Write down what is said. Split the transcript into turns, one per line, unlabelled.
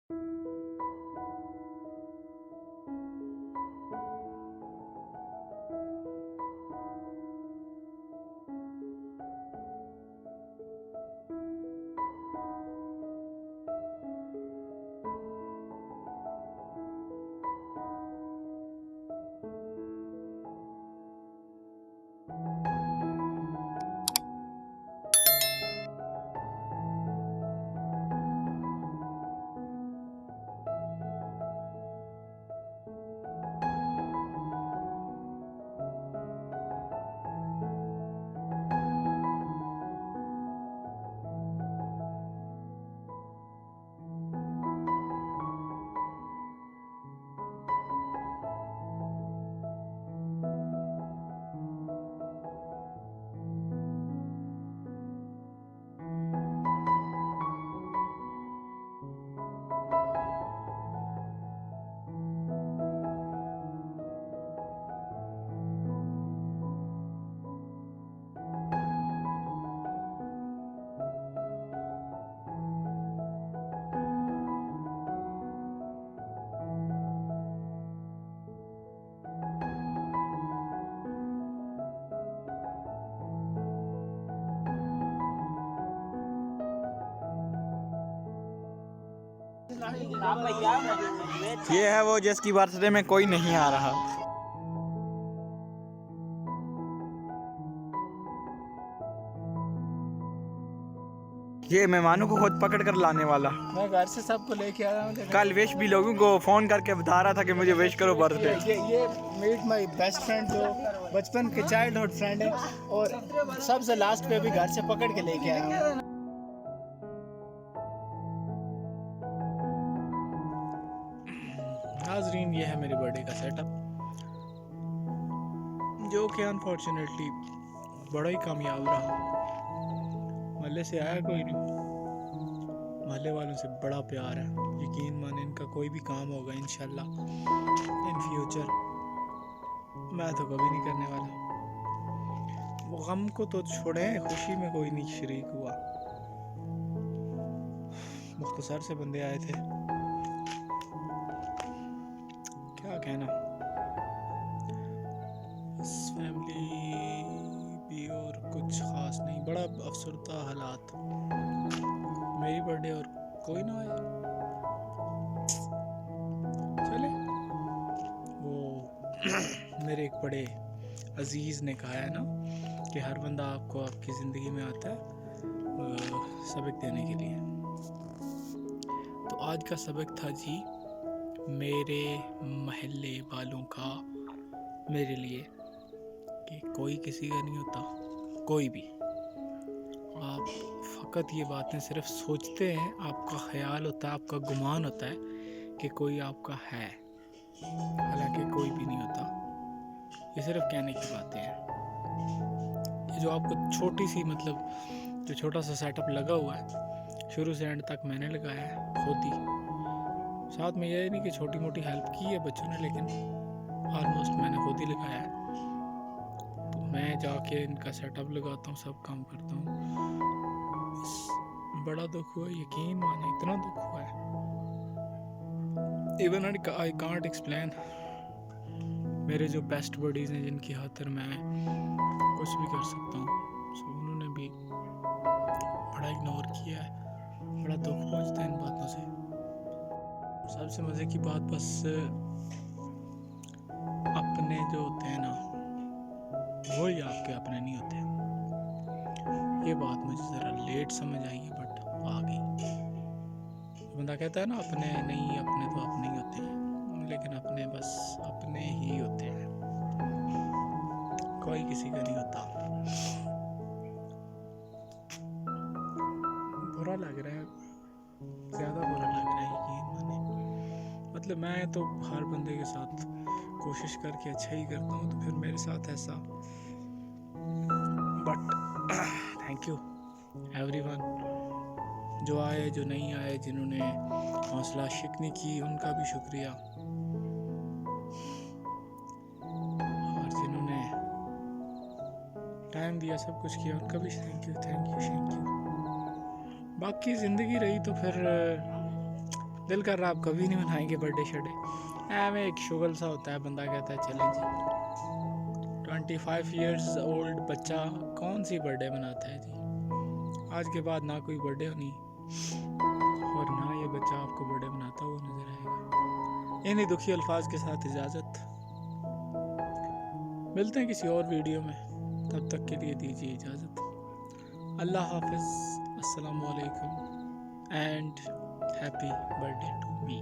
ये है वो जिसकी बर्थडे में कोई नहीं आ रहा। ये मेहमानों को खुद पकड़ कर लाने वाला।
मैं घर से सबको लेके आया हूँ।
कल विश भी लोगों को फोन करके बता रहा था कि मुझे विश करो बर्थडे।
ये मीट माई बेस्ट फ्रेंड जो बचपन के चाइल्डहुड फ्रेंड है, और सबसे लास्ट पे भी घर से पकड़ के लेके आया हूँ। नाजरीन, ये है मेरे बर्थडे का सेटअप, जो कि अनफॉर्चुनेटली बड़ा ही कामयाब रहा। महल्ले से आया कोई नहीं, महल्ले वालों से बड़ा प्यार है। यकीन माने इनका कोई भी काम होगा इंशाल्लाह इन फ्यूचर, मैं तो कभी नहीं करने वाला। वो गम को तो छोड़े, खुशी में कोई नहीं शरीक हुआ। मुख्तसर से बंदे आए थे, क्या कहना। फैमिली भी और कुछ खास नहीं, बड़ा अफसरदा हालात। मेरी बर्थडे और कोई ना आया। चले, वो मेरे एक बड़े अजीज ने कहा है ना कि हर बंदा आपको आपकी ज़िंदगी में आता है सबक देने के लिए। तो आज का सबक था जी मेरे महल्ले वालों का मेरे लिए, कि कोई किसी का नहीं होता, कोई भी। आप फ़कत ये बातें सिर्फ सोचते हैं, आपका ख्याल होता है, आपका गुमान होता है कि कोई आपका है, हालांकि कोई भी नहीं होता। ये सिर्फ कहने की बातें हैं। ये जो आपको छोटी सी, मतलब जो छोटा सा सेटअप लगा हुआ है, शुरू से एंड तक मैंने लगाया है खुद ही। साथ में यह नहीं कि छोटी मोटी हेल्प की है बच्चों ने, लेकिन ऑलमोस्ट मैंने खुद ही लगाया है। तो मैं जाके इनका सेटअप लगाता हूँ, सब काम करता हूँ। बड़ा दुख हुआ, यकीन माने इतना दुख हुआ है, इवन आई कांट एक्सप्लेन। मेरे जो बेस्ट बडीज हैं, जिनकी खातिर मैं कुछ भी कर सकता हूँ, सो उन्होंने भी बड़ा इग्नोर किया है। बड़ा दुख पहुँचता है इन बातों से। सबसे मज़े की बात, बस अपने जो होते हैं ना, वही आपके अपने नहीं होते। ये बात मुझे ज़रा लेट समझ आई है, बट आ गई। बंदा कहता है ना, अपने नहीं, अपने तो अपने ही होते हैं, लेकिन अपने बस अपने ही होते हैं, कोई किसी का नहीं होता। बुरा लग रहा है, ज़्यादा बुरा लग रहा है, यकीन माने। मतलब मैं तो हर बंदे के साथ कोशिश करके अच्छा ही करता हूँ, तो फिर मेरे साथ ऐसा। बट थैंक यू एवरीवन, जो आए, जो नहीं आए, जिन्होंने हौसला शिकनी की, उनका भी शुक्रिया, और जिन्होंने टाइम दिया, सब कुछ किया, उनका भी थैंक यू। बाकी ज़िंदगी रही तो फिर दिल कर रहा, आप कभी नहीं मनाएंगे बर्थडे शर्डे। में एक शुगल सा होता है, बंदा कहता है चलें जी। 25 ईयर्स ओल्ड बच्चा कौन सी बर्थडे मनाता है जी। आज के बाद ना कोई बर्थडे होनी और ना ये बच्चा आपको बर्थडे मनाता हुआ नजर आएगा। इन्हीं दुखी अल्फाज के साथ इजाज़त, मिलते हैं किसी और वीडियो में, तब तक के लिए दीजिए इजाज़त। अल्लाह हाफिज़, अस्सलाम वालेकुम and happy birthday to me.